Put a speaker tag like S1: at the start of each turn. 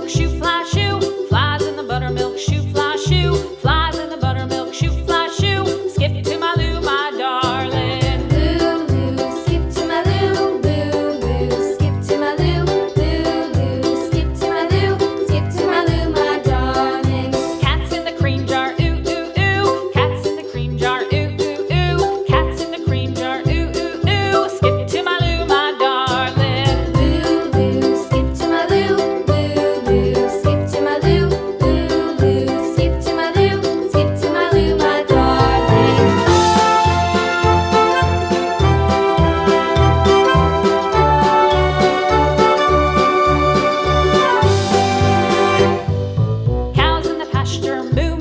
S1: buttermilk shoe, fly shoe. Flies in the buttermilk shoe, fly shoe. Flies in the buttermilk shoe, fly shoe. Skip to my Lou, my darling.
S2: Lou, skip to my Lou. Lou, skip to my Lou. Lou, skip to my Lou. Skip to my Lou, my darling.
S1: Cat's in the cream jar, ooh, ooh, ooh. Cat's in the cream jar, ooh, ooh, ooh. Cat's in the cream jar, ooh, ooh, ooh. Skip to my Lou, my darling.
S2: Lou, skip to my Lou. Lou, skip to my Lou. Lou, skip to my Lou. Skip to my Lou, my darling.
S1: Cows in the pasture, moo,